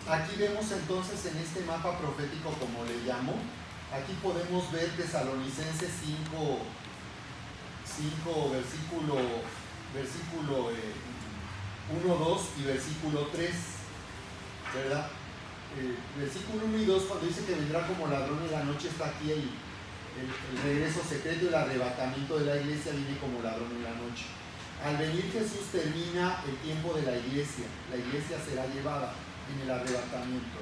Aquí vemos entonces en este mapa profético, como le llamo, aquí podemos ver Tesalonicenses 5, versículo 1, 2 y versículo 3, ¿verdad? Versículo 1 y 2, cuando dice que vendrá como ladrón en la noche, está aquí el regreso secreto, el arrebatamiento de la iglesia viene como ladrón en la noche. Al venir Jesús termina el tiempo de la iglesia será llevada en el arrebatamiento.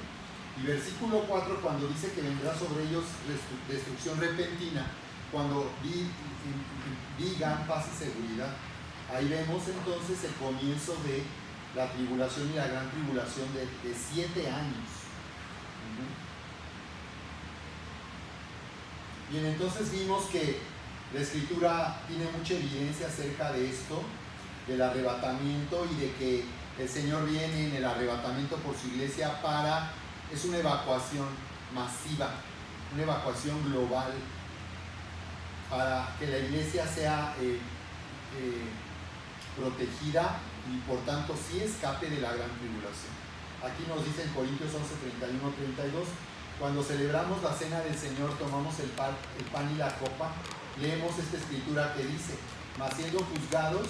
Y versículo 4, cuando dice que vendrá sobre ellos destrucción repentina, cuando digan paz y seguridad, ahí vemos entonces el comienzo de la tribulación y la gran tribulación de 7 años. Bien, entonces vimos que la Escritura tiene mucha evidencia acerca de esto, del arrebatamiento y de que el Señor viene en el arrebatamiento por su iglesia es una evacuación masiva, una evacuación global, para que la iglesia sea protegida y por tanto sí escape de la gran tribulación. Aquí nos dice en Corintios 11, 31, 32, cuando celebramos la cena del Señor, tomamos el pan y la copa, leemos esta escritura que dice: mas siendo juzgados,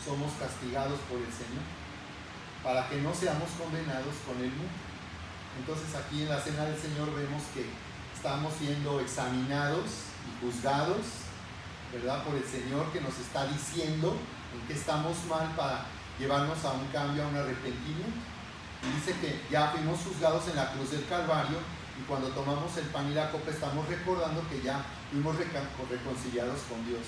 somos castigados por el Señor, para que no seamos condenados con el mundo. Entonces aquí en la cena del Señor vemos que estamos siendo examinados y juzgados, ¿verdad?, por el Señor, que nos está diciendo en qué estamos mal para llevarnos a un cambio, a un arrepentimiento. Y dice que ya fuimos juzgados en la cruz del Calvario, y cuando tomamos el pan y la copa estamos recordando que ya fuimos reconciliados con Dios.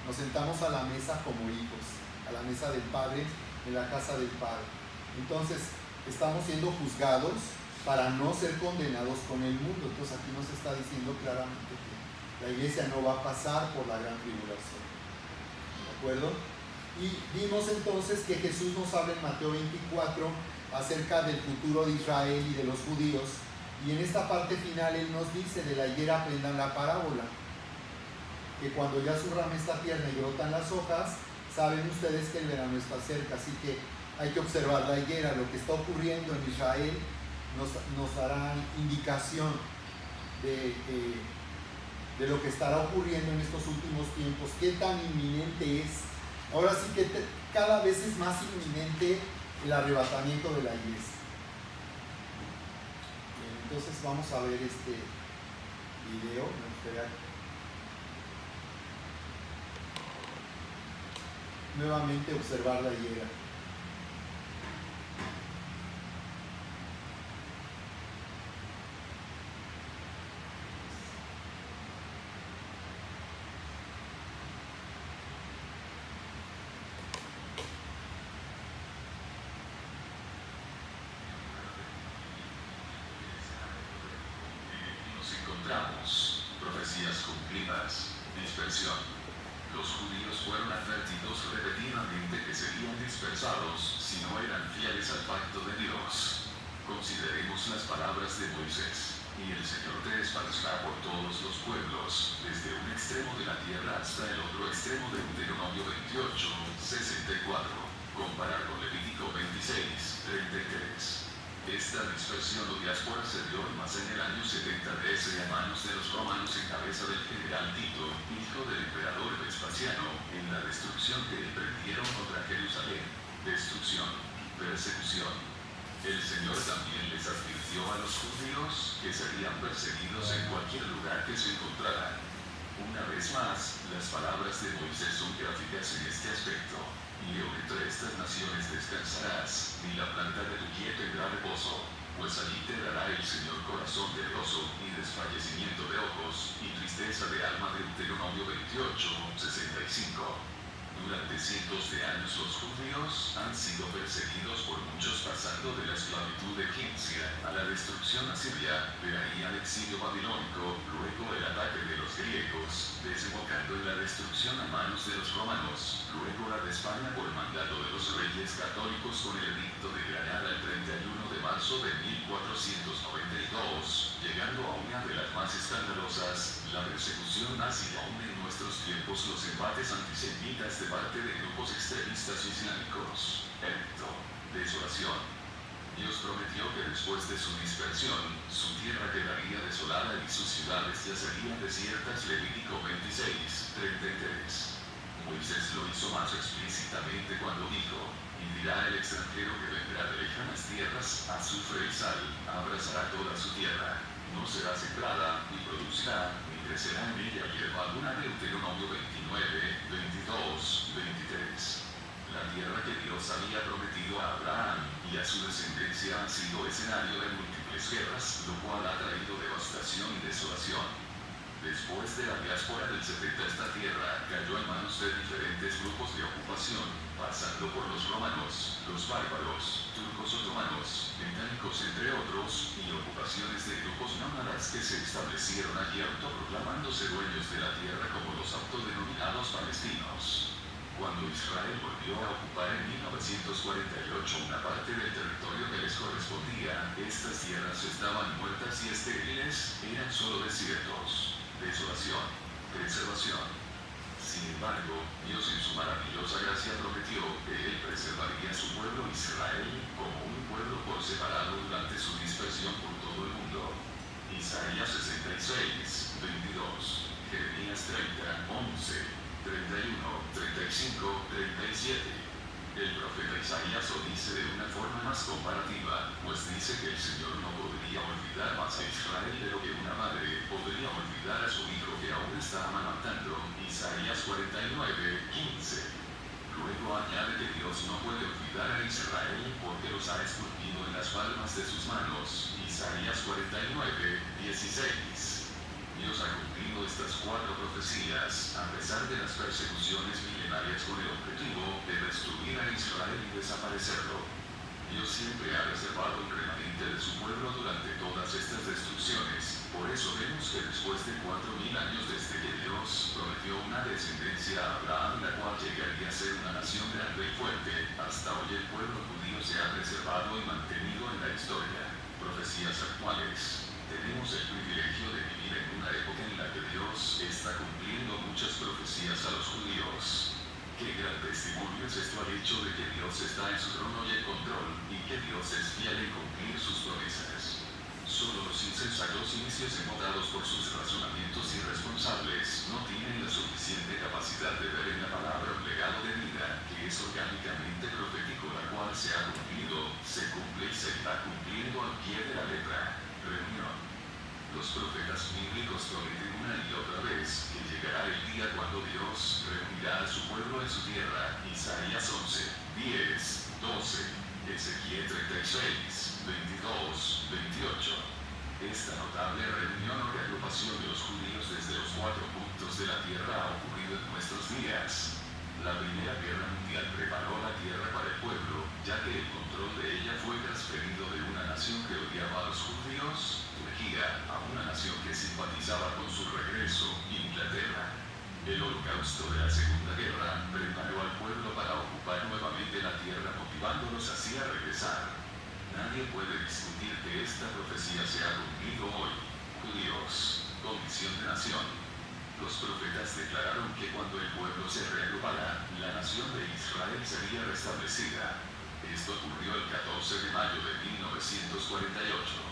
Nos sentamos a la mesa como hijos, a la mesa del Padre, en la casa del Padre. Entonces estamos siendo juzgados para no ser condenados con el mundo. Entonces aquí nos está diciendo claramente que la iglesia no va a pasar por la gran tribulación. ¿De acuerdo? Y vimos entonces que Jesús nos habla en Mateo 24 acerca del futuro de Israel y de los judíos. Y en esta parte final Él nos dice: de la higuera aprendan la parábola, que cuando ya su rama está tierna y brotan las hojas, saben ustedes que el verano está cerca. Así que hay que observar la higuera. Lo que está ocurriendo en Israel nos dará indicación de lo que estará ocurriendo en estos últimos tiempos, qué tan inminente es. Ahora sí que cada vez es más inminente el arrebatamiento de la iglesia. Bien, entonces vamos a ver este video. Me gustaría nuevamente observar la higuera. Profecías cumplidas. Dispersión. Los judíos fueron advertidos repetidamente que serían dispersados si no eran fieles al pacto de Dios. Consideremos las palabras de Moisés: y el Señor te esparcerá por todos los pueblos, desde un extremo de la tierra hasta el otro extremo. De Deuteronomio 28, 64. Comparar con Levítico 26, 33. Esta dispersión o diáspora se dio más en el año 70 DC a manos de los romanos en cabeza del general Tito, hijo del emperador Vespasiano, en la destrucción que emprendieron contra Jerusalén. Destrucción, persecución. El Señor también les advirtió a los judíos que serían perseguidos en cualquier lugar que se encontraran. Una vez más, las palabras de Moisés son gráficas en este aspecto. Y entre estas naciones descansarás, ni la planta de tu pie tendrá reposo, pues allí te dará el Señor corazón de gozo, y desfallecimiento de ojos, y tristeza de alma. De Deuteronomio 28, 65. Durante cientos de años los judíos han sido perseguidos por muchos, pasando de la esclavitud egipcia a la destrucción asiria, de ahí al exilio babilónico, luego el ataque de los griegos, desembocando en la destrucción a manos de los romanos, luego la de España por mandato de los reyes católicos con el edicto de Granada el 31 de marzo de 1492, llegando a una de las más escandalosas, la persecución nazi. Aún en nuestros tiempos los embates antisemitas de parte de grupos extremistas islámicos. Desolación. Dios prometió que después de su dispersión, su tierra quedaría desolada y sus ciudades yacerían desiertas. Levítico 26:33. Moisés lo hizo más explícitamente cuando dijo: y dirá el extranjero que vendrá de lejanas tierras, azufre y sal, abrazará toda su tierra. No será sembrada, ni producirá, ni crecerá en ella hierba alguna. Deuteronomio 29:22-23. La tierra que Dios había prometido a Abraham y a su descendencia ha sido escenario de múltiples guerras, lo cual ha traído devastación y desolación. Después de la diáspora del 70, esta tierra cayó en manos de diferentes grupos de ocupación, pasando por los romanos, los bárbaros, turcos otomanos, británicos entre otros, y ocupaciones de grupos nómadas que se establecieron allí autoproclamándose dueños de la tierra como los autodenominados palestinos. Cuando Israel volvió a ocupar en 1948 una parte del territorio que les correspondía, estas tierras estaban muertas y estériles, eran solo desiertos, desolación, preservación. Sin embargo, Dios en su maravillosa gracia prometió que Él preservaría a su pueblo Israel como un pueblo por separado durante su dispersión por todo el mundo. Isaías 66:22, Jeremías 30:11. 31, 35, 37. El profeta Isaías lo dice de una forma más comparativa, pues dice que el Señor no podría olvidar más a Israel de lo que una madre podría olvidar a su hijo que aún está amamantando. Isaías 49:15. Luego añade que Dios no puede olvidar a Israel porque los ha esculpido en las palmas de sus manos. Isaías 49:16. Dios ha cumplido estas 4 profecías, a pesar de las persecuciones milenarias con el objetivo de destruir a Israel y desaparecerlo. Dios siempre ha reservado un remanente de su pueblo durante todas estas destrucciones. Por eso vemos que después de 4000 años desde que Dios prometió una descendencia a Abraham, la cual llegaría a ser una nación grande y fuerte, hasta hoy el pueblo judío se ha preservado y mantenido en la historia. Profecías actuales. Tenemos el privilegio de vivir en una época en la que Dios está cumpliendo muchas profecías a los judíos. Qué gran testimonio es esto al hecho de que Dios está en su trono y en control, y que Dios es fiel en cumplir sus promesas. Solo los insensatos y necios enmodados por sus razonamientos irresponsables no tienen la suficiente capacidad de ver en la palabra un legado de vida que es orgánicamente profético, la cual se ha cumplido, se cumple y se está cumpliendo al pie de la letra. Reunión. Los profetas bíblicos prometen una y otra vez que llegará el día cuando Dios reunirá a su pueblo en su tierra. Isaías 11:10-12, Ezequiel 36:22-28. Esta notable reunión o reagrupación de los judíos desde los 4 puntos de la tierra ha ocurrido en nuestros días. La Primera Guerra Mundial preparó la tierra para el pueblo, ya que el control de ella fue transferido de una nación que odiaba a los judíos, Turquía, a una nación que simpatizaba con su regreso, Inglaterra. El holocausto de la Segunda Guerra preparó al pueblo para ocupar nuevamente la tierra, motivándolos así a regresar. Nadie puede discutir que esta profecía se ha cumplido hoy. Judíos, condición de nación. Los profetas declararon que cuando el pueblo se reagrupara, la nación de Israel sería restablecida. Esto ocurrió el 14 de mayo de 1948.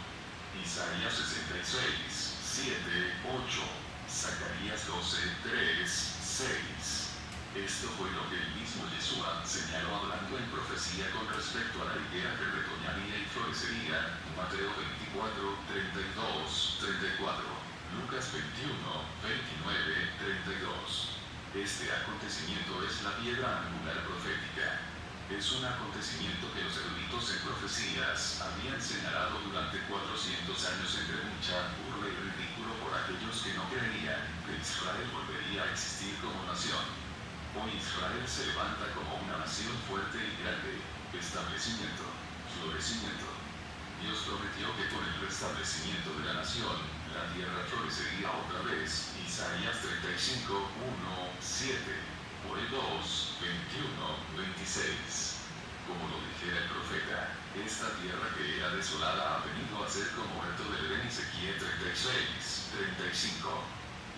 Isaías 66:7-8, Zacarías 12:3-6. Esto fue lo que el mismo Yeshua señaló hablando en profecía con respecto a la higuera que retoñaría y florecería. Mateo 24:32-34. Lucas 21:29-32. Este acontecimiento es la piedra angular profética. Es un acontecimiento que los eruditos en profecías habían señalado durante 400 años entre mucha burla y ridículo por aquellos que no creían que Israel volvería a existir como nación. Hoy Israel se levanta como una nación fuerte y grande. Establecimiento, florecimiento. Dios prometió que con el restablecimiento de la nación, la tierra florecería otra vez. Isaías 35:1-7. Joel 2:21-26. Como lo dijera el profeta, esta tierra que era desolada ha venido a ser como huerto del Edén. Ezequiel 36:35.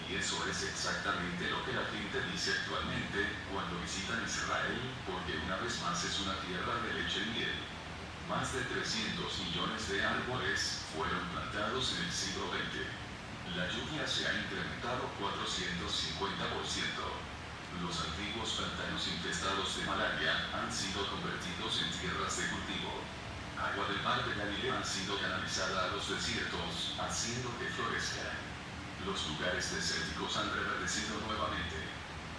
Y eso es exactamente lo que la gente dice actualmente cuando visitan Israel, porque una vez más es una tierra de leche y miel. Más de 300 millones de árboles fueron plantados en el siglo XX. La lluvia se ha incrementado 450%. Los antiguos pantanos infestados de malaria han sido convertidos en tierras de cultivo. Agua del mar de Galilea ha sido canalizada a los desiertos, haciendo que florezcan. Los lugares desérticos han reverdecido nuevamente.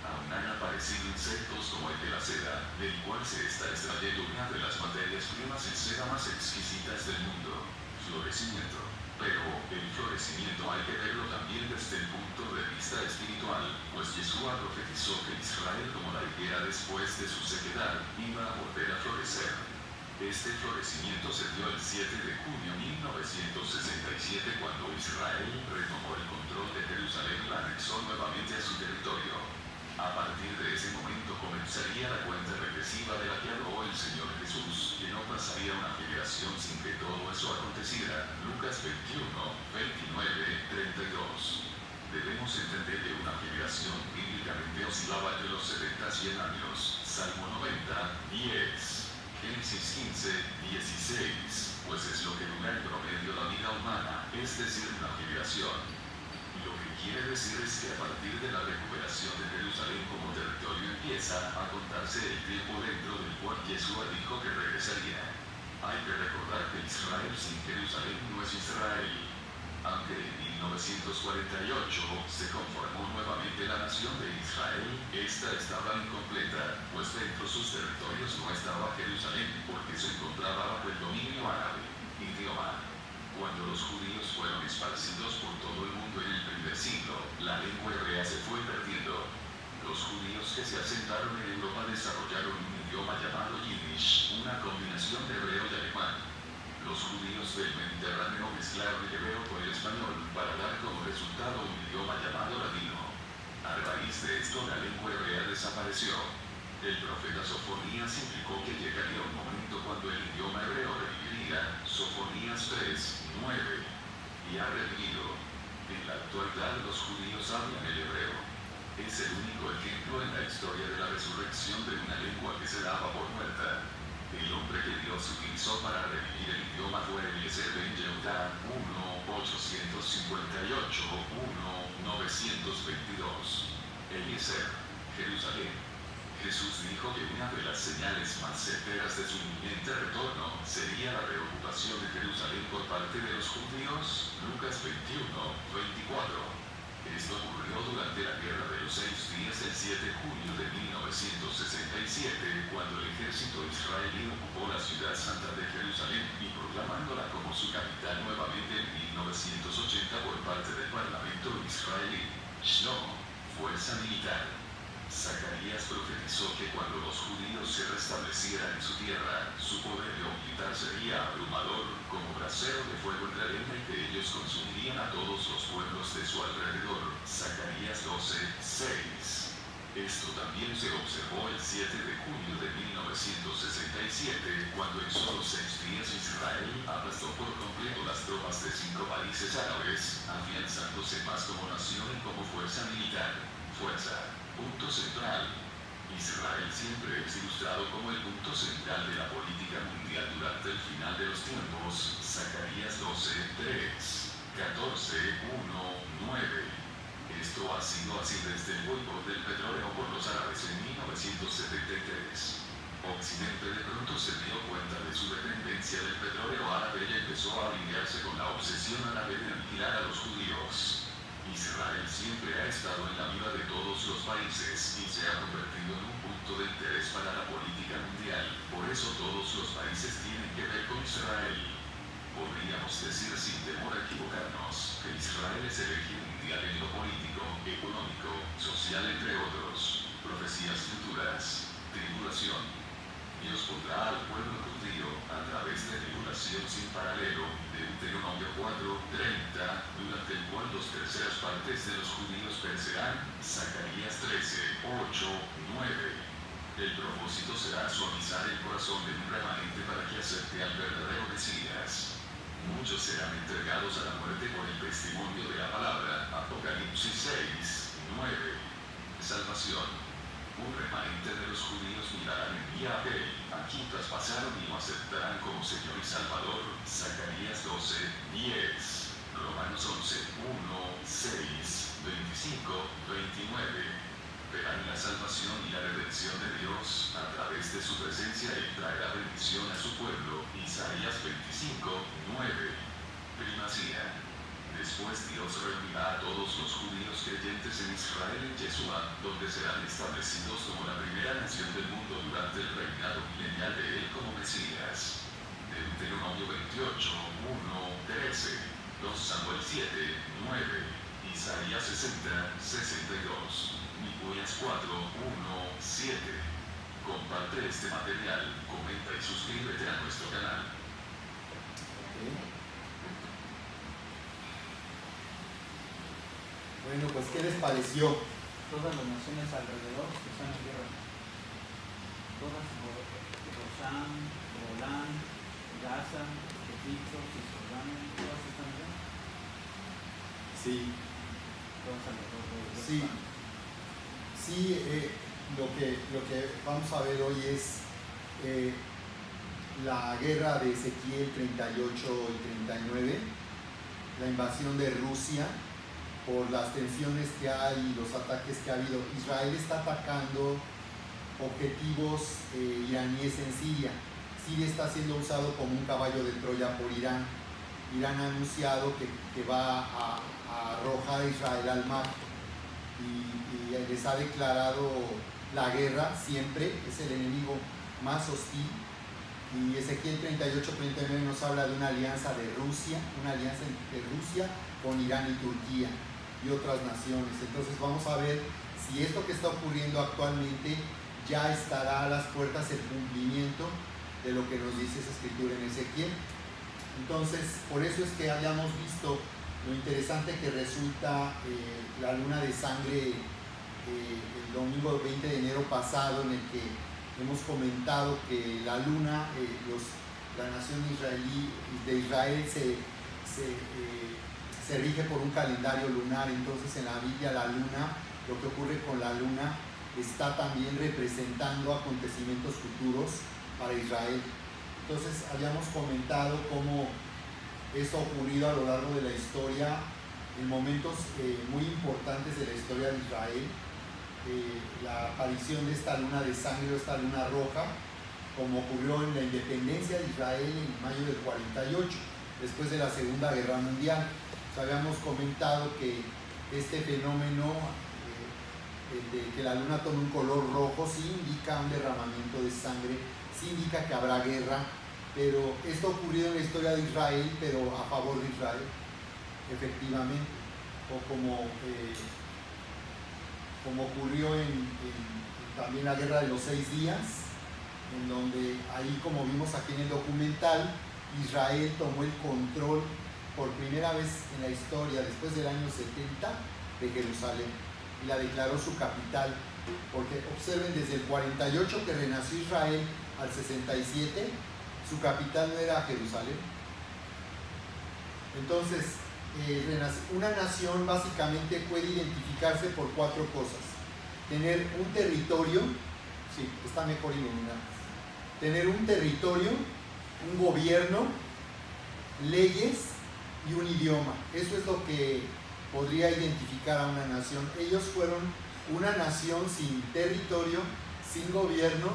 Aún han aparecido insectos como el de la seda, del cual se está extrayendo una de las materias primas en seda más exquisitas del mundo: florecimiento. Pero el florecimiento hay que verlo también desde el punto de vista espiritual, pues Yeshua profetizó que Israel, como la higuera después de su sequedad, iba a volver a florecer. Este florecimiento se dio el 7 de junio de 1967, cuando Israel retomó el control de Jerusalén y la anexó nuevamente a su territorio. A partir de ese momento comenzaría la cuenta regresiva de la que habló el Señor Jesús, que no pasaría una generación sin que todo eso aconteciera. Lucas 21, 29, 32. Debemos entender que una generación bíblicamente oscilaba entre los 70 y 100 años. Salmo 90, 10. Génesis 15, 16, pues es lo que dura en promedio la vida humana, es decir, una generación. Lo que quiere decir es que a partir de la recuperación de Jerusalén como territorio empieza a contarse el tiempo dentro del cual Yeshua dijo que regresaría. Hay que recordar que Israel sin Jerusalén no es Israel. Aunque en 1948 se conformó nuevamente la nación de Israel, esta estaba incompleta, pues dentro de sus territorios no estaba Jerusalén, porque se encontraba bajo el dominio árabe. Idioma. Cuando los judíos fueron esparcidos por todo el mundo en el primer siglo, la lengua hebrea se fue perdiendo. Los judíos que se asentaron en Europa desarrollaron un idioma llamado Yiddish, una combinación de hebreo y alemán. Los judíos del Mediterráneo mezclaron el hebreo con el español para dar como resultado un idioma llamado ladino. A raíz de esto, la lengua hebrea desapareció. El profeta Sofonías indicó que llegaría un momento cuando el idioma hebreo reviviría. Sofonías 3, 9. Y ha revivido. En la actualidad los judíos hablan el hebreo. Es el único ejemplo en la historia de la resurrección de una lengua que se daba por muerta. El hombre que Dios utilizó para revivir el idioma fue Eliezer ben Yehudá, 1-888-1-922. Eliezer, Jerusalén. Jesús dijo que una de las señales más certeras de su inminente retorno sería la reocupación de Jerusalén por parte de los judíos. Lucas 21, 24. Esto ocurrió durante la Guerra de los 6 días del 7 de junio de 1967, cuando el ejército israelí ocupó la ciudad santa de Jerusalén y proclamándola como su capital nuevamente en 1980 por parte del Parlamento israelí. Shalom, fuerza militar. Zacarías profetizó que cuando los judíos se restablecieran en su tierra, su poderío militar sería abrumador, como brasero de fuego en la arena, y que ellos consumirían a todos los pueblos de su alrededor. Zacarías 12, 6. Esto también se observó el 7 de junio de 1967, cuando en solo 6 días Israel aplastó por completo las tropas de 5 países árabes, afianzándose más como nación y como fuerza militar. Fuerza. Punto central. Israel siempre es ilustrado como el punto central de la política mundial durante el final de los tiempos. Zacarías 12, 3, 14, 1, 9. Esto ha sido así desde el boicot del petróleo por los árabes en 1973. Occidente de pronto se dio cuenta de su dependencia del petróleo árabe y empezó a alinearse con la obsesión árabe de aniquilar a los judíos. Israel siempre ha estado en la mira de todos los países y se ha convertido en un punto de interés para la política mundial. Por eso todos los países tienen que ver con Israel. Podríamos decir sin temor a equivocarnos que Israel es el eje mundial en lo político, económico, social, entre otros. Profecías futuras. Tribulación. Dios pondrá al pueblo judío a través de tribulación sin paralelo, Deuteronomio 4:30, durante el cual 2/3 partes de los judíos perecerán. Zacarías 13, 8, 9. El propósito será suavizar el corazón de un remanente para que acepte al verdadero Mesías. Muchos serán entregados a la muerte por el testimonio de la palabra. Apocalipsis 6, 9. Salvación. Un remanente de los judíos mirarán en Yahvé, a quien traspasaron y lo aceptarán como Señor y Salvador. Zacarías 12, 10. Romanos 11, 1, 6, 25, 29. Verán la salvación y la redención de Dios a través de su presencia y traerá bendición a su pueblo. Isaías 25, 9. Primacía. Después Dios reunirá a todos los judíos creyentes en Israel en Yeshua, donde serán establecidos como la primera nación del mundo durante el reinado milenial de él como Mesías. Deuteronomio 28, 1, 13. 2 Samuel 7, 9. Isaías 60, 62. Miqueas 4, 1, 7. Comparte este material, comenta y suscríbete a nuestro canal. Bueno, pues ¿qué les pareció? Todas las naciones alrededor están en guerra. Todas, Rosán, Golán, Gaza, Egipto, Cisjordania, todas están en guerra. Sí. Todas alrededor de Sí. Sí, lo que vamos a ver hoy es la guerra de Ezequiel 38 y 39, la invasión de Rusia por las tensiones que hay y los ataques que ha habido. Israel está atacando objetivos iraníes en Siria. Siria está siendo usado como un caballo de Troya por Irán. Irán ha anunciado que va a arrojar a Israel al mar y les ha declarado la guerra siempre, es el enemigo más hostil. Y Ezequiel 38-39 nos habla de una alianza de Rusia, una alianza entre Rusia con Irán y Turquía y otras naciones. Entonces vamos a ver si esto que está ocurriendo actualmente ya estará a las puertas el cumplimiento de lo que nos dice esa escritura en Ezequiel. Entonces, por eso es que habíamos visto lo interesante que resulta la luna de sangre el domingo 20 de enero pasado, en el que hemos comentado que la luna, la nación de Israel se rige por un calendario lunar. Entonces en la Biblia la luna, lo que ocurre con la luna, está también representando acontecimientos futuros para Israel. Entonces habíamos comentado cómo esto ha ocurrido a lo largo de la historia en momentos muy importantes de la historia de Israel. La aparición de esta luna de sangre o esta luna roja, como ocurrió en la independencia de Israel en mayo del 48, después de la Segunda Guerra Mundial. Habíamos comentado que este fenómeno de que la luna tome un color rojo sí indica un derramamiento de sangre, sí indica que habrá guerra, pero esto ha ocurrido en la historia de Israel, pero a favor de Israel, efectivamente, o como ocurrió en también la guerra de los 6 días, en donde ahí, como vimos aquí en el documental, Israel tomó el control por primera vez en la historia, después del año 70, de Jerusalén, y la declaró su capital, porque observen, desde el 48 que renació Israel al 67, su capital no era Jerusalén. Entonces, una nación básicamente puede identificarse por 4 cosas: tener un territorio, sí, está mejor iluminado, tener un territorio, un gobierno, leyes y un idioma. Eso es lo que podría identificar a una nación. Ellos fueron una nación sin territorio, sin gobierno,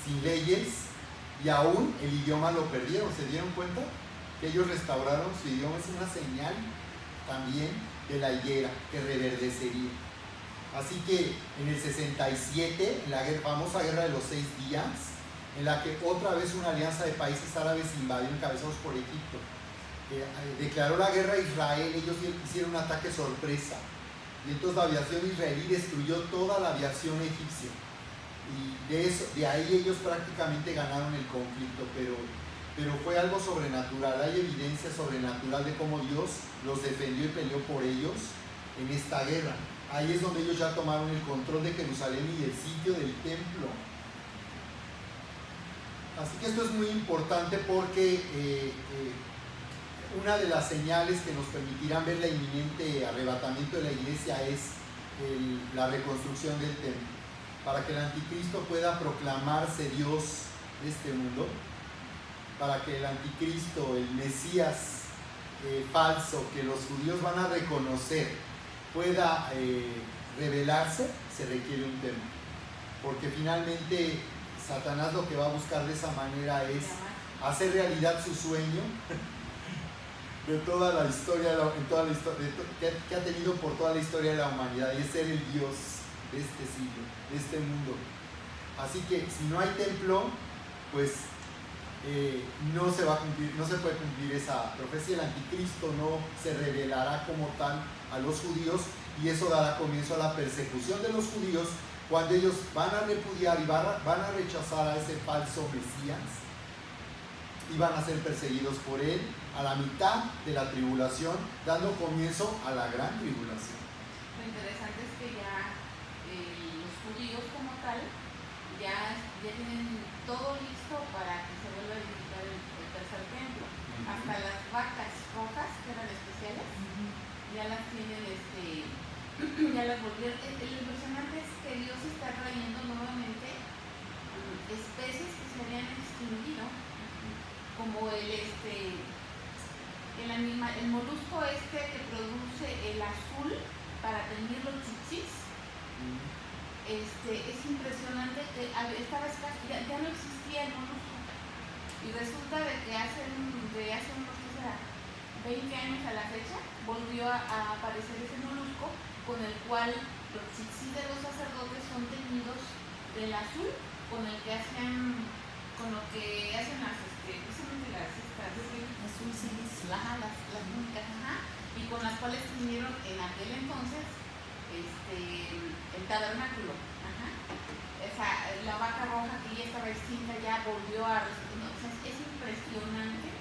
sin leyes, y aún el idioma lo perdieron. ¿Se dieron cuenta? Que ellos restauraron su idioma. Es una señal también de la higuera que reverdecería. Así que en el 67, en la famosa guerra de los 6 días, en la que otra vez una alianza de países árabes invadió, encabezados por Egipto, declaró la guerra a Israel. Ellos hicieron un ataque sorpresa, y entonces la aviación israelí destruyó toda la aviación egipcia, y de ahí ellos prácticamente ganaron el conflicto, pero fue algo sobrenatural. Hay evidencia sobrenatural de cómo Dios los defendió y peleó por ellos en esta guerra. Ahí es donde ellos ya tomaron el control de Jerusalén y el sitio del templo. Así que esto es muy importante, porque una de las señales que nos permitirán ver el inminente arrebatamiento de la iglesia es la reconstrucción del templo, para que el anticristo pueda proclamarse Dios de este mundo, para que el anticristo, el Mesías falso que los judíos van a reconocer, pueda revelarse, se requiere un templo, porque finalmente Satanás lo que va a buscar de esa manera es hacer realidad su sueño de toda la historia, que ha tenido por toda la historia de la humanidad, y es ser el Dios de este siglo, de este mundo. Así que si no hay templo, pues no se va a cumplir, no se puede cumplir esa profecía. El anticristo no se revelará como tal a los judíos, y eso dará comienzo a la persecución de los judíos, cuando ellos van a repudiar y van a rechazar a ese falso Mesías, y van a ser perseguidos por él a la mitad de la tribulación, dando comienzo a la gran tribulación. Lo interesante es que ya los judíos como tal ya tienen todo listo para que se vuelva a edificar el tercer templo. Hasta las vacas rojas, que eran especiales, ya las tienen, ya las volvieron. Lo impresionante es que Dios está trayendo nuevamente especies que se habían extinguido, como el molusco que produce el azul para teñir los tzitzis. Es impresionante que estaba escaso, ya no existía el molusco, y resulta de que hace unos, ¿qué será?, 20 años a la fecha, volvió a aparecer ese molusco, con el cual los tzitzis de los sacerdotes son teñidos del azul, con lo que hacen las únicas, y con las cuales teñieron en aquel entonces el tabernáculo. La vaca roja que ya estaba extinta ya volvió a resurgir. O sea, es impresionante.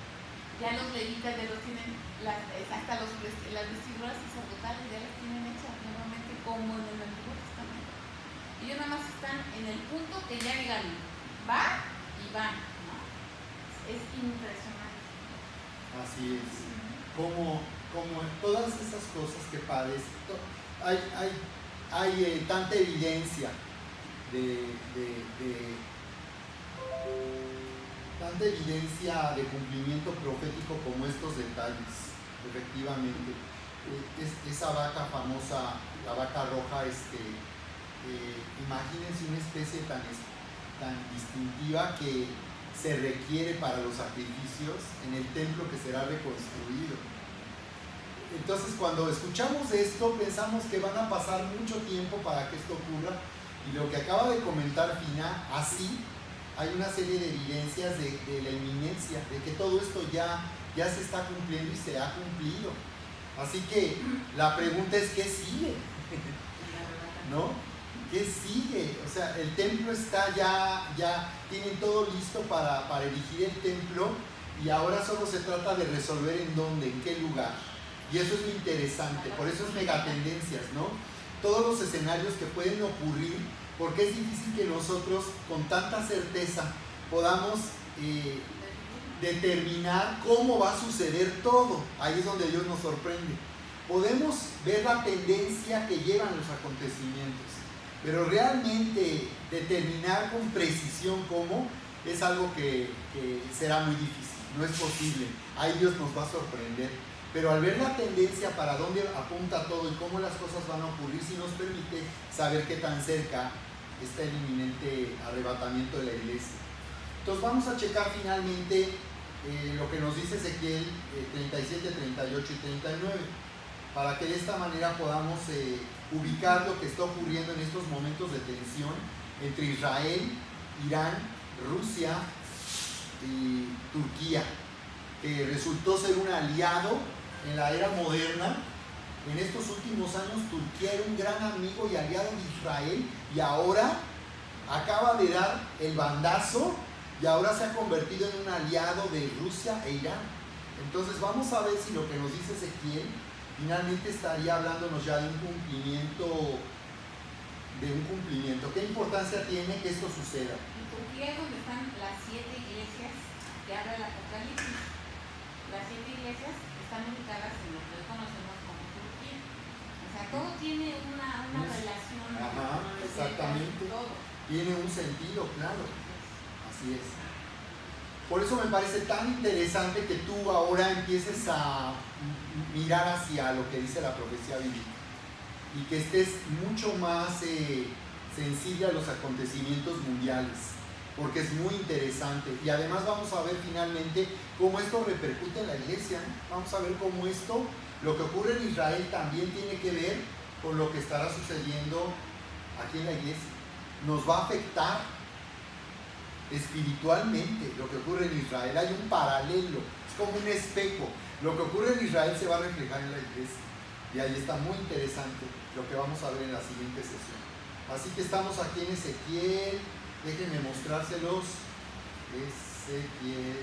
Ya los levitas ya los tienen, hasta las vestiduras sacerdotales ya las tienen hechas nuevamente como en el Antiguo Testamento. Ellos nada más están en el punto que ya digan, va y van, ¿no? Es impresionante. Así es. Como todas esas cosas que padecen, hay tanta evidencia tanta evidencia de cumplimiento profético como estos detalles. Efectivamente, esa vaca famosa, la vaca roja, imagínense una especie tan distintiva que se requiere para los sacrificios en el templo que será reconstruido. Entonces, cuando escuchamos esto, pensamos que van a pasar mucho tiempo para que esto ocurra, y lo que acaba de comentar Fina, así hay una serie de evidencias de la inminencia, de que todo esto ya se está cumpliendo y se ha cumplido. Así que la pregunta es, ¿qué sigue? ¿No? ¿Qué sigue? O sea, el templo está ya tienen todo listo para erigir el templo, y ahora solo se trata de resolver en dónde, en qué lugar. Y eso es lo interesante, por eso es megatendencias, ¿no? Todos los escenarios que pueden ocurrir, porque es difícil que nosotros con tanta certeza podamos determinar cómo va a suceder todo. Ahí es donde Dios nos sorprende. Podemos ver la tendencia que llevan los acontecimientos, pero realmente determinar con precisión cómo es algo que será muy difícil, no es posible. Ahí Dios nos va a sorprender. Pero al ver la tendencia para dónde apunta todo y cómo las cosas van a ocurrir, sí nos permite saber qué tan cerca está el inminente arrebatamiento de la iglesia. Entonces vamos a checar finalmente lo que nos dice Ezequiel 37, 38 y 39, para que de esta manera podamos ubicar lo que está ocurriendo en estos momentos de tensión entre Israel, Irán, Rusia y Turquía, que resultó ser un aliado en la era moderna. En estos últimos años Turquía era un gran amigo y aliado de Israel, y ahora acaba de dar el bandazo y ahora se ha convertido en un aliado de Rusia e Irán. Entonces vamos a ver si lo que nos dice Ezequiel finalmente estaría hablándonos ya de un cumplimiento. ¿Qué importancia tiene que esto suceda? En Turquía es donde están las 7 iglesias que habla el Apocalipsis. Las 7 iglesias están ubicadas en lo que hoy conocemos como Turquía. O sea, todo tiene una Exactamente. todo. Tiene un sentido, claro. Así es. Por eso me parece tan interesante que tú ahora empieces a mirar hacia lo que dice la profecía bíblica y que estés mucho más sensible a los acontecimientos mundiales, porque es muy interesante. Y además vamos a ver finalmente cómo esto repercute en la iglesia, ¿no? Vamos a ver cómo esto, lo que ocurre en Israel, también tiene que ver con lo que estará sucediendo aquí en la iglesia. Nos va a afectar espiritualmente lo que ocurre en Israel. Hay un paralelo, es como un espejo. Lo que ocurre en Israel se va a reflejar en la iglesia. Y ahí está muy interesante lo que vamos a ver en la siguiente sesión. Así que estamos aquí en Ezequiel. Déjenme mostrárselos. Ezequiel.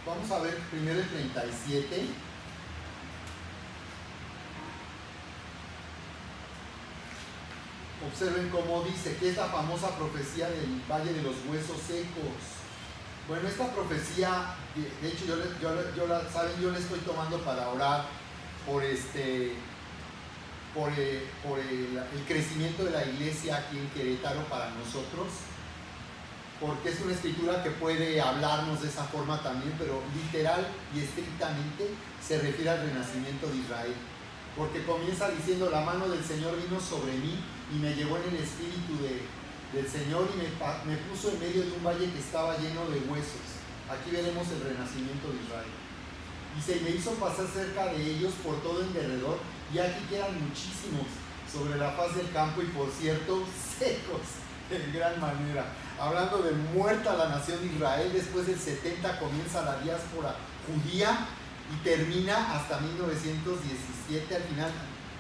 Vamos a ver primero el 37. Observen cómo dice que es la famosa profecía del Valle de los Huesos Secos. Bueno, esta profecía, de hecho yo la estoy tomando para orar por el crecimiento de la iglesia aquí en Querétaro para nosotros, porque es una escritura que puede hablarnos de esa forma también, pero literal y estrictamente se refiere al renacimiento de Israel, porque comienza diciendo: la mano del Señor vino sobre mí y me llevó en el espíritu del Señor y me puso en medio de un valle que estaba lleno de huesos. Aquí veremos el renacimiento de Israel. Dice: y me hizo pasar cerca de ellos por todo en derredor, y aquí quedan muchísimos sobre la faz del campo, y por cierto, secos en gran manera. Hablando de muerta la nación de Israel, después del 70 comienza la diáspora judía y termina hasta 1917, al final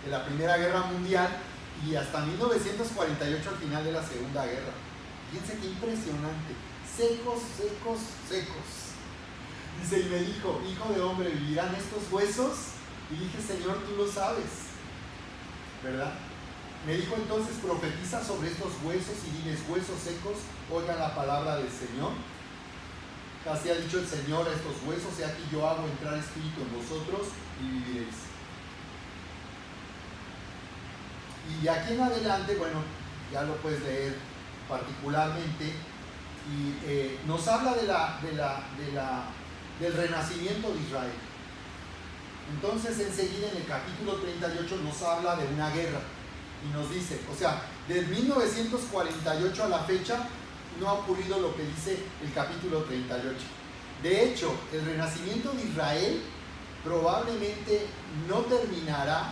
de la Primera Guerra Mundial, y hasta 1948 al final de la Segunda Guerra. Fíjense qué impresionante. Secos, secos, secos. Dice: y me dijo: hijo de hombre, ¿vivirán estos huesos? Y dije: Señor, tú lo sabes, ¿verdad? Me dijo entonces: profetiza sobre estos huesos y diles: huesos secos, oigan la palabra del Señor. Así ha dicho el Señor a estos huesos: he aquí yo hago entrar espíritu en vosotros y viviréis. Y de aquí en adelante, bueno, ya lo puedes leer particularmente, y nos habla del renacimiento de Israel. Entonces enseguida en el capítulo 38 nos habla de una guerra y nos dice, o sea, del 1948 a la fecha no ha ocurrido lo que dice el capítulo 38. De hecho, el renacimiento de Israel probablemente no terminará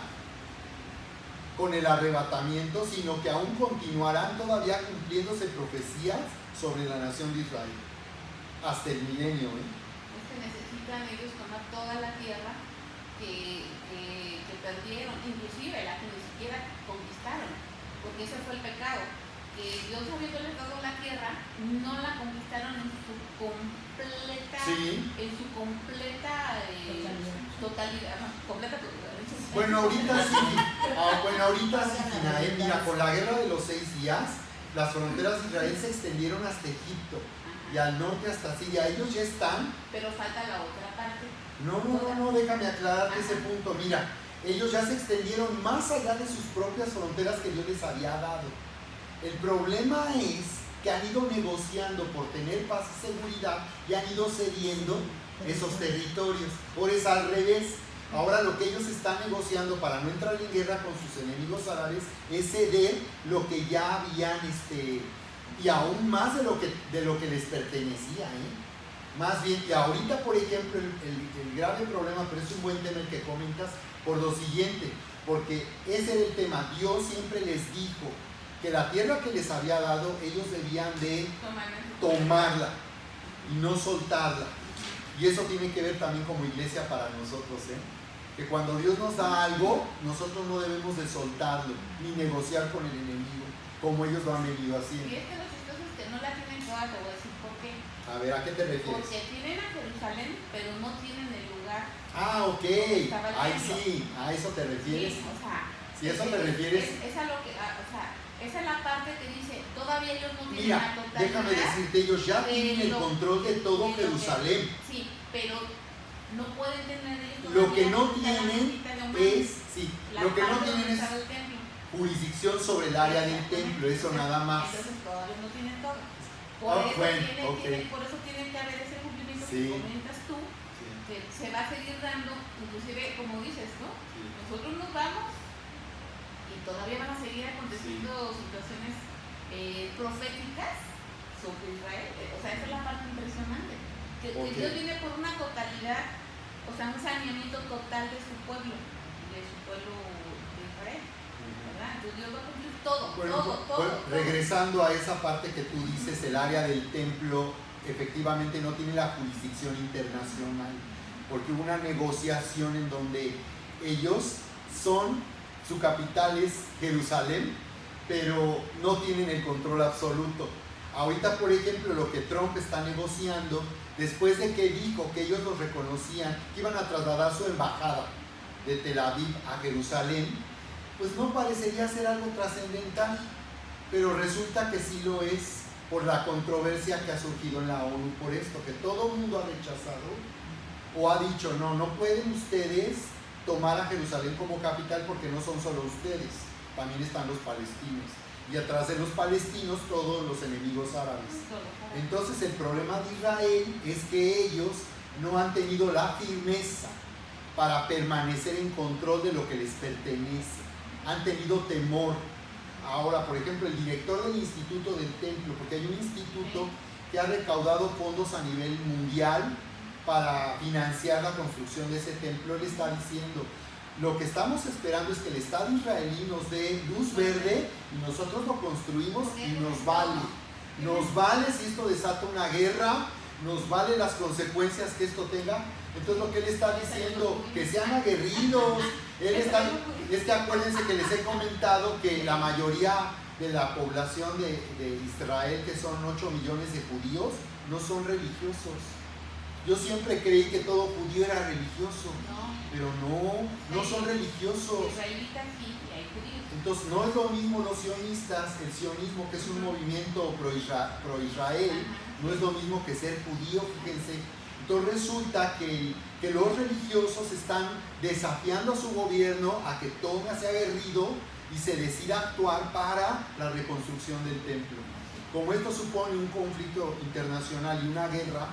con el arrebatamiento, sino que aún continuarán todavía cumpliéndose profecías sobre la nación de Israel hasta el milenio. Es que necesitan ellos tomar toda la tierra que perdieron, inclusive la que ni siquiera conquistaron, porque ese fue el pecado, que Dios habiéndoles dado la tierra, no la conquistaron en su completa, sí, totalidad. Bueno, ahorita sí, Sinael, mira, con la guerra de los 6 días, las fronteras de Israel se extendieron hasta Egipto. Y al norte hasta Siria. Ellos ya están. Pero falta la otra parte. No, déjame aclararte ese punto. Mira, ellos ya se extendieron más allá de sus propias fronteras que Dios les había dado. El problema es que han ido negociando por tener paz y seguridad y han ido cediendo esos territorios. Por eso al revés. Ahora lo que ellos están negociando para no entrar en guerra con sus enemigos árabes es ceder lo que ya habían y aún más de lo que les pertenecía, Más bien, y ahorita por ejemplo el grave problema, pero es un buen tema el que comentas, por lo siguiente, porque ese era el tema. Dios siempre les dijo que la tierra que les había dado, ellos debían de tomarla y no soltarla. Y eso tiene que ver también como iglesia para nosotros, que cuando Dios nos da algo, nosotros no debemos de soltarlo, ni negociar con el enemigo, como ellos lo han venido haciendo. Y es que los chistosos que no la tienen toda, te voy a decir por qué. A ver, ¿a qué te refieres? Porque tienen a Jerusalén, pero no tienen el lugar. Ok, ahí sí, ¿a eso te refieres? Sí, o sea, si a eso te refieres. Es a lo que, o sea, esa es la parte que dice, todavía ellos no tienen Mira, la totalidad. déjame decirte, ellos ya tienen el control de todo Jerusalén. Sí, pero no pueden tener ellos lo que no tienen es, jurisdicción sobre el área del templo, eso nada más. Entonces todavía no tienen todo. Por, Ah, eso, bueno, por eso tiene que haber ese cumplimiento Sí. que comentas tú, Sí, que se va a seguir dando, inclusive como dices, ¿no? sí. Nosotros nos vamos y todavía van a seguir aconteciendo situaciones proféticas sobre Israel. O sea, esa es la parte impresionante. Que Dios viene por una totalidad, o sea, un saneamiento total de su pueblo de Israel, ¿verdad? Entonces Dios va a cumplir todo, Bueno, todo. regresando a esa parte que tú dices, el área del templo efectivamente no tiene la jurisdicción internacional, porque hubo una negociación en donde ellos su capital es Jerusalén, pero no tienen el control absoluto. Ahorita, por ejemplo, lo que Trump está negociando, después de que dijo que ellos los reconocían, que iban a trasladar su embajada de Tel Aviv a Jerusalén, pues no parecería ser algo trascendental, pero resulta que sí lo es por la controversia que ha surgido en la ONU por esto, que todo el mundo ha rechazado o ha dicho, no pueden ustedes tomar a Jerusalén como capital porque no son solo ustedes, también están los palestinos. Y atrás de los palestinos todos los enemigos árabes. Entonces el problema de Israel es que ellos no han tenido la firmeza para permanecer en control de lo que les pertenece. Han tenido temor. Ahora, por ejemplo, el director del Instituto del Templo, porque hay un instituto que ha recaudado fondos a nivel mundial para financiar la construcción de ese templo, le está diciendo: lo que estamos esperando es que el Estado israelí nos dé luz verde y nosotros lo construimos y nos vale. Nos vale si esto desata una guerra, nos vale las consecuencias que esto tenga. Entonces lo que él está diciendo, que sean aguerridos. Es que acuérdense que les he comentado que la mayoría de la población de Israel, que son 8 millones de judíos, no son religiosos. Yo siempre creí que todo judío era religioso. Pero no son religiosos. Israelitas sí, y hay judíos. Entonces no es lo mismo los sionistas, el sionismo, que es un movimiento pro-Israel, no es lo mismo que ser judío, fíjense. Entonces resulta que los religiosos están desafiando a su gobierno a que sea aguerrido y se decida actuar para la reconstrucción del templo. Como esto supone un conflicto internacional y una guerra,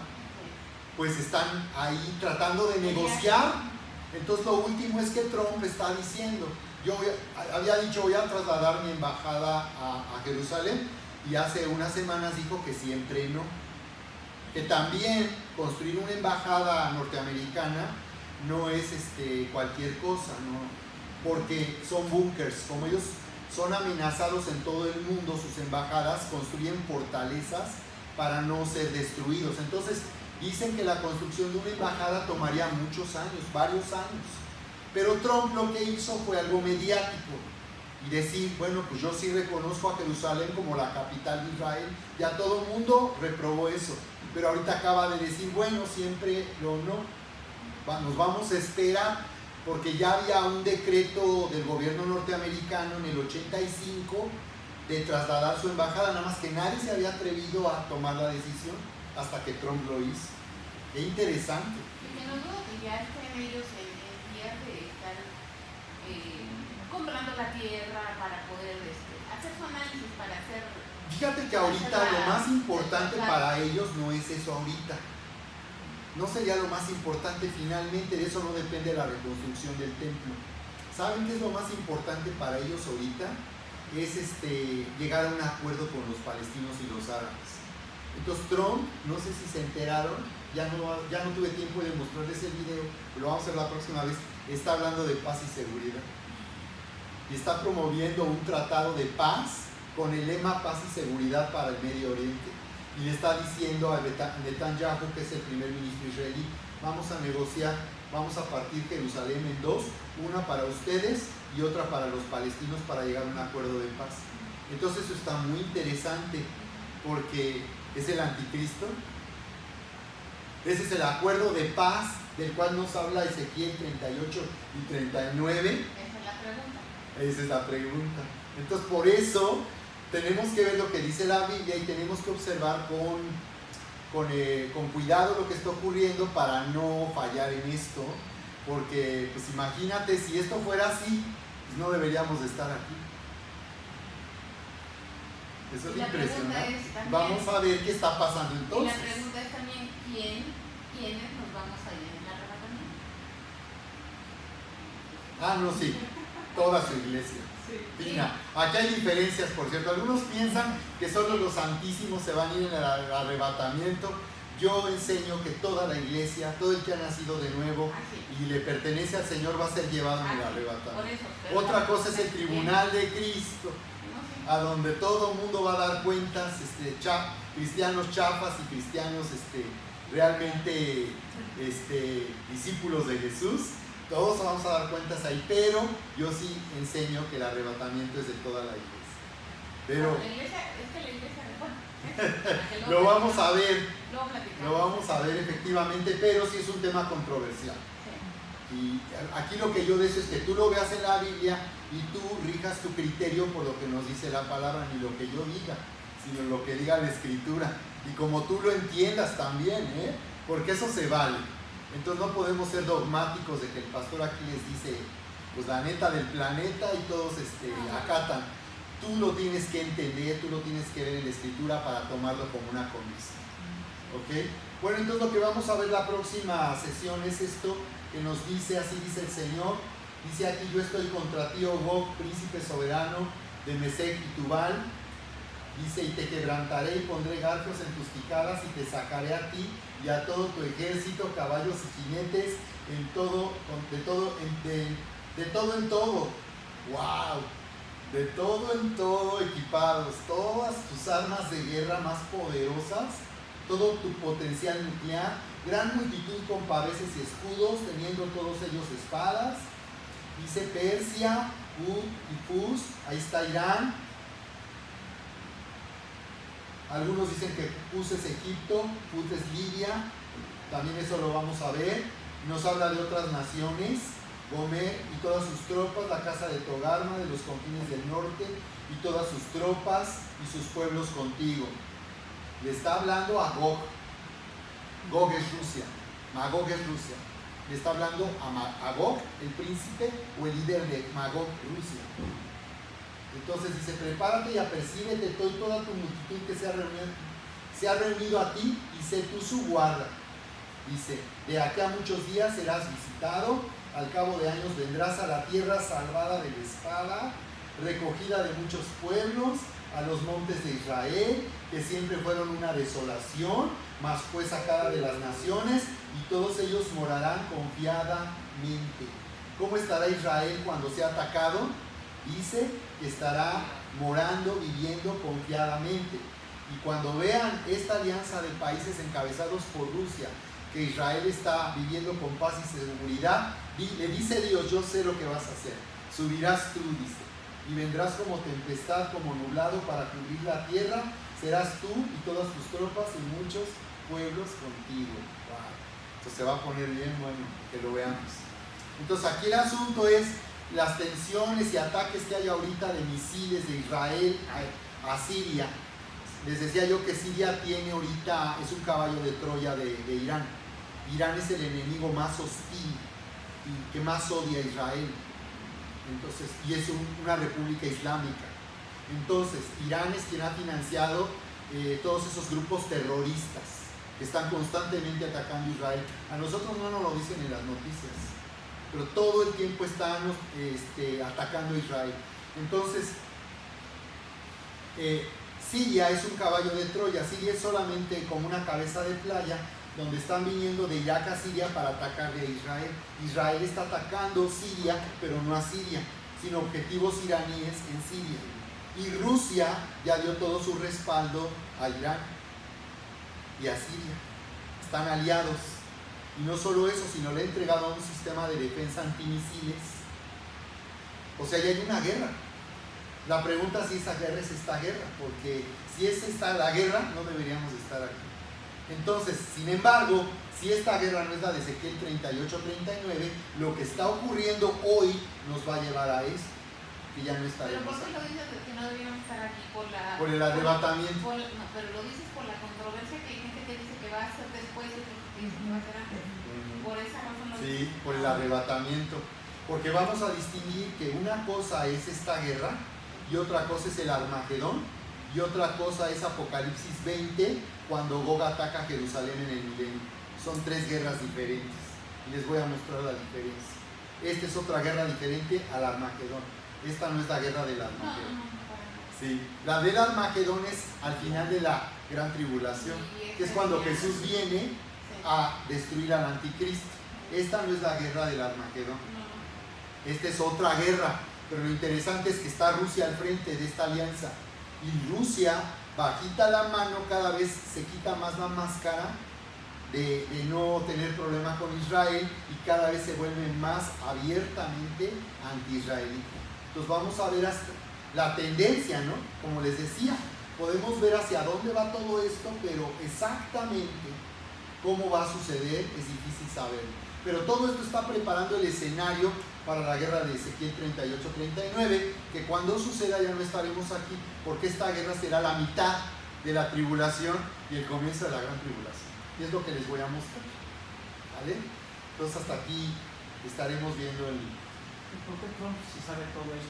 pues están ahí tratando de negociar. Entonces lo último es que Trump está diciendo, había dicho voy a trasladar mi embajada a Jerusalén, y hace unas semanas dijo que siempre no, que también construir una embajada norteamericana no es cualquier cosa, ¿no? Porque son búnkers, como ellos son amenazados en todo el mundo, sus embajadas construyen fortalezas para no ser destruidos. Entonces dicen que la construcción de una embajada tomaría muchos años, varios años. Pero Trump lo que hizo fue algo mediático y decir, bueno, pues yo sí reconozco a Jerusalén como la capital de Israel. Ya todo el mundo reprobó eso. Pero ahorita acaba de decir, bueno, siempre nos vamos a esperar, porque ya había un decreto del gobierno norteamericano en el 85 de trasladar su embajada, nada más que nadie se había atrevido a tomar la decisión hasta que Trump lo hizo. Qué interesante. Y que no dudo que ya estén ellos en días de estar comprando la tierra para poder hacer su análisis, para hacer... Fíjate que ahorita lo más importante para ellos no es eso ahorita. No sería lo más importante finalmente, de eso no depende la reconstrucción del templo. ¿Saben qué es lo más importante para ellos ahorita? Es llegar a un acuerdo con los palestinos y los árabes. Entonces Trump, no sé si se enteraron, ya no tuve tiempo de mostrarles el video, lo vamos a hacer la próxima vez, está hablando de paz y seguridad. Y está promoviendo un tratado de paz con el lema paz y seguridad para el Medio Oriente. Y le está diciendo a Netanyahu, que es el primer ministro israelí, vamos a negociar, vamos a partir Jerusalén en dos, una para ustedes y otra para los palestinos, para llegar a un acuerdo de paz. Entonces eso está muy interesante, porque es el anticristo. Ese es el acuerdo de paz del cual nos habla Ezequiel 38 y 39. Esa es la pregunta. Esa es la pregunta. Entonces por eso tenemos que ver lo que dice la Biblia y tenemos que observar con cuidado lo que está ocurriendo para no fallar en esto, porque pues imagínate, si esto fuera así, pues no deberíamos de estar aquí. Eso es Y la pregunta impresionante. es también, Vamos a ver qué está pasando y la entonces. pregunta es también, ¿quiénes nos vamos a ir en el arrebatamiento? Ah, no, sí, toda su iglesia. Fina, aquí hay diferencias, por cierto. Algunos piensan que solo los santísimos se van a ir en el arrebatamiento. Yo enseño que toda la iglesia, todo el que ha nacido de nuevo Así. y le pertenece al Señor va a ser llevado en el Por arrebatamiento. eso. Pero Otra cosa es el tribunal de Cristo, No sé. a donde todo el mundo va a dar cuentas, cristianos chafas y cristianos realmente discípulos de Jesús. Todos vamos a dar cuentas ahí, pero yo sí enseño que el arrebatamiento es de toda la iglesia. Pero La iglesia, es que la iglesia, bueno, lo vamos a ver, luego platicamos. lo vamos a ver efectivamente, pero sí es un tema controversial. Sí. Y aquí lo que yo deseo es que tú lo veas en la Biblia y tú rijas tu criterio por lo que nos dice la palabra, ni lo que yo diga, sino lo que diga la Escritura. Y como tú lo entiendas también, porque eso se vale. Entonces no podemos ser dogmáticos de que el pastor aquí les dice, pues la neta del planeta y todos acatan. Tú lo tienes que entender, tú lo tienes que ver en la Escritura para tomarlo como una convicción. ¿Ok? Bueno, entonces lo que vamos a ver la próxima sesión es esto que nos dice, así dice el Señor. Dice aquí, yo estoy contra ti, oh Gog, príncipe soberano de Mesec y Tubal. Dice, y te quebrantaré y pondré garfios en tus quijadas y te sacaré a ti y a todo tu ejército, caballos y jinetes, de todo en todo. ¡Wow! De todo en todo equipados, todas tus armas de guerra más poderosas, todo tu potencial nuclear, gran multitud con paveses y escudos, teniendo todos ellos espadas. Dice Persia, Put y Fus, ahí está Irán. Algunos dicen que Pus es Egipto, Put es Libia, también eso lo vamos a ver. Nos habla de otras naciones, Gomer y todas sus tropas, la casa de Togarma, de los confines del norte, y todas sus tropas y sus pueblos contigo. Le está hablando a Gog. Gog es Rusia, Magog es Rusia. Le está hablando a Gog, el príncipe o el líder de Magog, Rusia. Entonces dice, prepárate y apercíbete toda tu multitud que se ha reunido a ti y sé tú su guarda. Dice, de aquí a muchos días serás visitado, al cabo de años vendrás a la tierra salvada de la espada, recogida de muchos pueblos, a los montes de Israel, que siempre fueron una desolación, mas fue sacada de las naciones, y todos ellos morarán confiadamente. ¿Cómo estará Israel cuando sea atacado? Dice que estará morando, viviendo confiadamente. Y cuando vean esta alianza de países encabezados por Rusia, que Israel está viviendo con paz y seguridad, le dice Dios, yo sé lo que vas a hacer. Subirás tú, dice, y vendrás como tempestad, como nublado para cubrir la tierra. Serás tú y todas tus tropas y muchos pueblos contigo. Wow. Entonces se va a poner bien bueno que lo veamos. Entonces aquí el asunto es las tensiones y ataques que hay ahorita de misiles de Israel a Siria. Les decía yo que Siria tiene ahorita, es un caballo de Troya de Irán. Irán es el enemigo más hostil y que más odia a Israel. Entonces, y es una república islámica. Entonces, Irán es quien ha financiado todos esos grupos terroristas que están constantemente atacando a Israel. A nosotros no nos lo dicen en las noticias, pero todo el tiempo están atacando a Israel. Entonces, Siria es un caballo de Troya. Siria es solamente como una cabeza de playa donde están viniendo de Irak a Siria para atacarle a Israel. Israel está atacando Siria, pero no a Siria, sino objetivos iraníes en Siria. Y Rusia ya dio todo su respaldo a Irán y a Siria. Están aliados. Y no solo eso, sino le ha entregado un sistema de defensa antimisiles. O sea, ya hay una guerra. La pregunta es si esa guerra es esta guerra, porque si es esta la guerra, no deberíamos estar aquí. Entonces, sin embargo, si esta guerra no es la de Ezequiel 38-39, lo que está ocurriendo hoy nos va a llevar a esto, que ya no estaremos. ¿Pero por qué lo dices que no deberíamos estar aquí? Por el arrebatamiento. No, pero lo dices por la controversia que hay gente que dice que va a ser después y gente que dice que va a ser antes. Por esa razón lo dices. Sí, por el arrebatamiento. Porque vamos a distinguir que una cosa es esta guerra y otra cosa es el Armagedón, y otra cosa es Apocalipsis 20, cuando Gog ataca a Jerusalén en el milenio. Son 3 guerras diferentes y les voy a mostrar la diferencia. Esta es otra guerra diferente al Armagedón. Esta no es la guerra del Armagedón. Sí, la del Armagedón es al final de la gran tribulación, que es cuando Jesús viene a destruir al anticristo. Esta no es la guerra del Armagedón. Esta es otra guerra, pero lo interesante es que está Rusia al frente de esta alianza. Y Rusia bajita la mano, cada vez se quita más la máscara de no tener problema con Israel y cada vez se vuelve más abiertamente anti-israelita. Entonces vamos a ver hasta la tendencia, ¿no? Como les decía, podemos ver hacia dónde va todo esto, pero exactamente cómo va a suceder es difícil saber. Pero todo esto está preparando el escenario para la guerra de Ezequiel 38-39, que cuando suceda ya no estaremos aquí, porque esta guerra será la mitad de la tribulación y el comienzo de la gran tribulación. Y es lo que les voy a mostrar. ¿Vale? Entonces hasta aquí estaremos viendo el... ¿Por qué Trump se sabe todo esto?